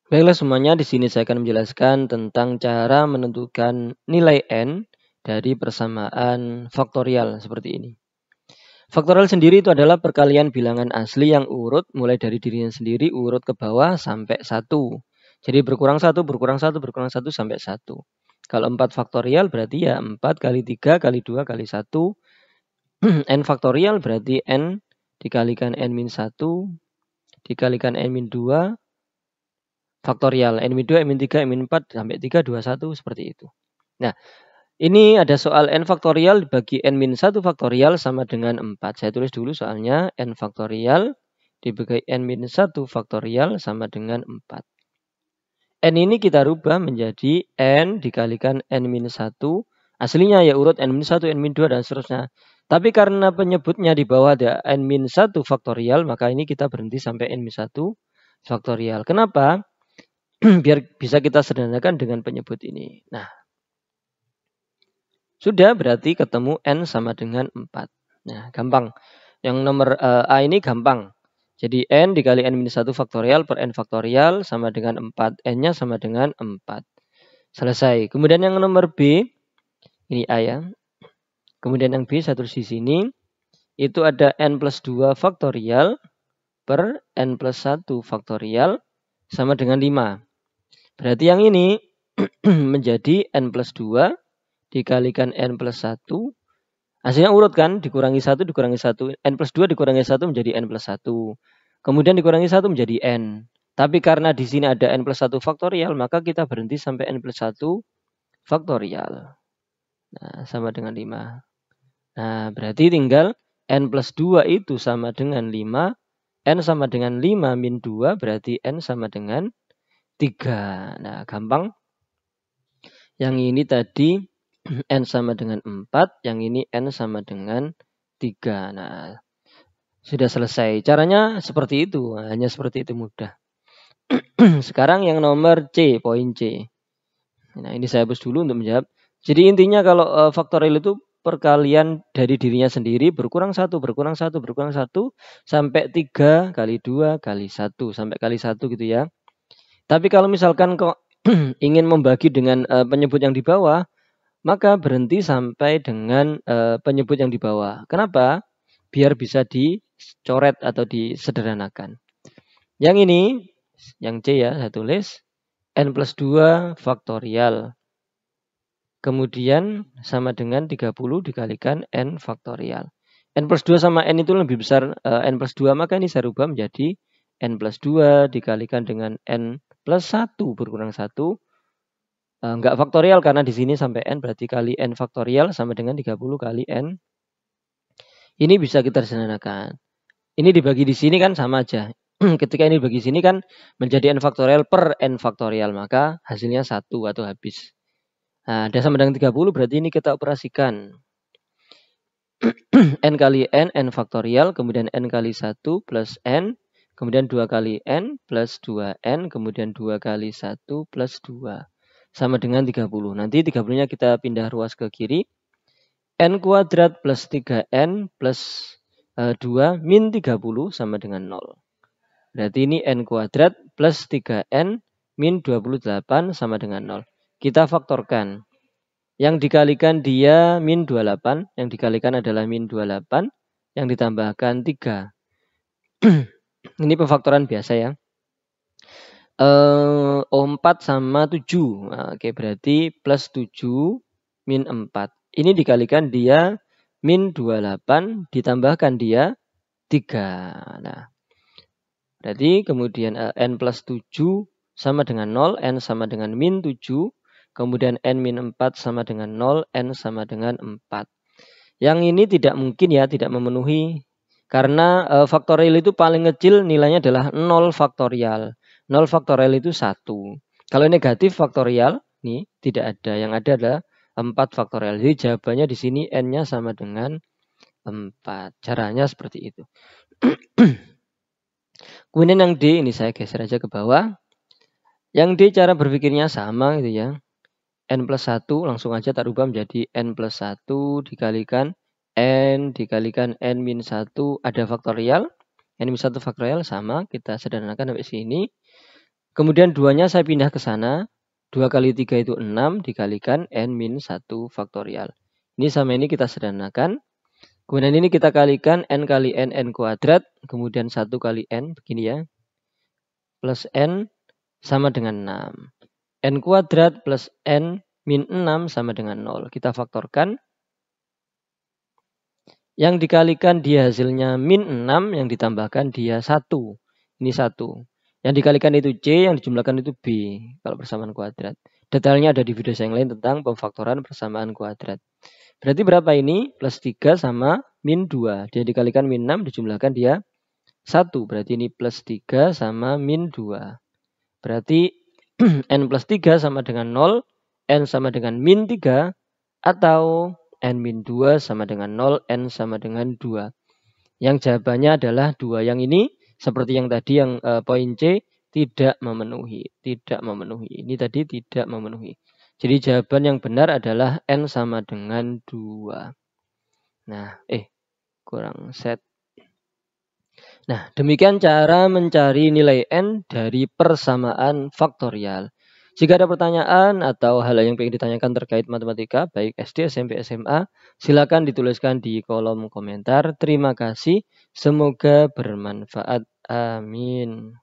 Baiklah semuanya, di sini saya akan menjelaskan tentang cara menentukan nilai n dari persamaan faktorial seperti ini. Faktorial sendiri itu adalah perkalian bilangan asli yang urut mulai dari dirinya sendiri urut ke bawah sampai 1. Jadi berkurang 1, berkurang 1, berkurang 1 sampai 1. Kalau 4 faktorial berarti ya 4 kali 3 kali 2 kali 1. N faktorial berarti n dikalikan n-1 dikalikan n-2 faktorial, n-2, n-3, n-4 sampai 3, 2, 1 seperti itu. Nah, ini ada soal n faktorial dibagi n-1 faktorial sama dengan 4. Saya tulis dulu soalnya n faktorial dibagi n-1 faktorial sama dengan 4. N ini kita rubah menjadi n dikalikan n-1. Aslinya ya urut n-1, n-2 dan seterusnya. Tapi karena penyebutnya di bawah ada n-1 faktorial, maka ini kita berhenti sampai n-1 faktorial. Kenapa? Biar bisa kita sederhanakan dengan penyebut ini. Nah, sudah berarti ketemu n sama dengan 4. Nah, gampang. Yang nomor A ini gampang. Jadi n dikali n-1 faktorial per n faktorial sama dengan 4. N-nya sama dengan 4. Selesai. Kemudian yang nomor B, ini A ya. Kemudian yang B saya tulis di sini. Itu ada n plus 2 faktorial per n plus 1 faktorial sama dengan 5. Berarti yang ini menjadi n plus 2 dikalikan n plus 1. Hasilnya urut kan? Dikurangi 1, dikurangi 1. N plus 2 dikurangi 1 menjadi n plus 1. Kemudian dikurangi 1 menjadi n. Tapi karena di sini ada n plus 1 faktorial, maka kita berhenti sampai n plus 1 faktorial. Nah, sama dengan 5. Nah, berarti tinggal n plus 2 itu sama dengan 5. N sama dengan 5 min 2 berarti n sama dengan 3. Nah, gampang. Yang ini tadi n sama dengan 4, yang ini n sama dengan 3. Nah, sudah selesai. Caranya seperti itu, hanya seperti itu mudah. Sekarang yang nomor C, poin C. Nah, ini saya hapus dulu untuk menjawab. Jadi intinya kalau faktorial itu perkalian dari dirinya sendiri berkurang 1, berkurang 1, berkurang 1 sampai 3 kali 2 kali 1 sampai kali 1 gitu ya. Tapi kalau misalkan kok ingin membagi dengan penyebut yang di bawah, maka berhenti sampai dengan penyebut yang di bawah. Kenapa? Biar bisa dicoret atau disederhanakan. Yang ini, yang C ya, saya tulis n plus 2 faktorial. Kemudian sama dengan 30 dikalikan n faktorial. N plus 2 sama n itu lebih besar n plus 2, maka ini saya rubah menjadi n plus 2 dikalikan dengan n plus 1 berkurang 1. Enggak faktorial karena di sini sampai n berarti kali n faktorial sama dengan 30 kali n. Ini bisa kita sederhanakan. Ini dibagi di sini kan sama aja. Ketika ini dibagi sini kan menjadi n faktorial per n faktorial, maka hasilnya 1 atau habis. Nah, ada sama dengan 30 berarti ini kita operasikan. N kali n faktorial, kemudian n kali 1 plus n, kemudian 2 kali n plus 2n, kemudian 2 kali 1 plus 2. Sama dengan 30. Nanti 30-nya kita pindah ruas ke kiri. N kuadrat plus 3n plus 2 min 30 sama dengan 0. Berarti ini n kuadrat plus 3n min 28 sama dengan 0. Kita faktorkan. Yang dikalikan dia min 28. Yang dikalikan adalah min 28. Yang ditambahkan 3. Ini pemfaktoran biasa ya. 4 sama 7. Nah, oke, berarti plus 7 min 4. Ini dikalikan dia min 28. Ditambahkan dia 3. Nah, berarti kemudian n plus 7 sama dengan 0. N sama dengan min 7. Kemudian n min 4 sama dengan 0, n sama dengan 4. Yang ini tidak mungkin ya, tidak memenuhi. Karena faktorial itu paling kecil nilainya adalah 0 faktorial. 0 faktorial itu 1. Kalau negatif faktorial, nih tidak ada. Yang ada adalah 4 faktorial. Jadi jawabannya di sini n-nya sama dengan 4. Caranya seperti itu. Kemudian yang D, ini saya geser aja ke bawah. Yang D cara berpikirnya sama gitu ya. N plus 1 langsung aja tak rubah menjadi N plus 1 dikalikan N min 1 ada faktorial. N min 1 faktorial sama, kita sederhanakan sampai sini. Kemudian 2-nya saya pindah ke sana. 2 kali 3 itu 6 dikalikan n-1 faktorial. Ini sama ini kita sederhanakan. Kemudian ini kita kalikan n kali n kuadrat. Kemudian 1 kali n begini ya. Plus n sama dengan 6. N kuadrat plus n min 6 sama dengan 0. Kita faktorkan. Yang dikalikan dia hasilnya min 6. Yang ditambahkan dia 1. Ini 1. Yang dikalikan itu C, yang dijumlahkan itu B. Kalau persamaan kuadrat. Detailnya ada di video saya yang lain tentang pemfaktoran persamaan kuadrat. Berarti berapa ini? Plus 3 sama min 2. Dia dikalikan min 6, dijumlahkan dia 1. Berarti ini plus 3 sama min 2. Berarti n plus 3 sama dengan 0. N sama dengan min 3. Atau n min 2 sama dengan 0. N sama dengan 2. Yang jawabannya adalah 2. Yang ini seperti yang tadi yang poin C tidak memenuhi. Tidak memenuhi. Ini tadi tidak memenuhi. Jadi jawaban yang benar adalah N sama dengan 2. Nah, kurang set. Nah, demikian cara mencari nilai N dari persamaan faktorial. Jika ada pertanyaan atau hal yang ingin ditanyakan terkait matematika, baik SD, SMP, SMA, silakan dituliskan di kolom komentar. Terima kasih. Semoga bermanfaat. Amin.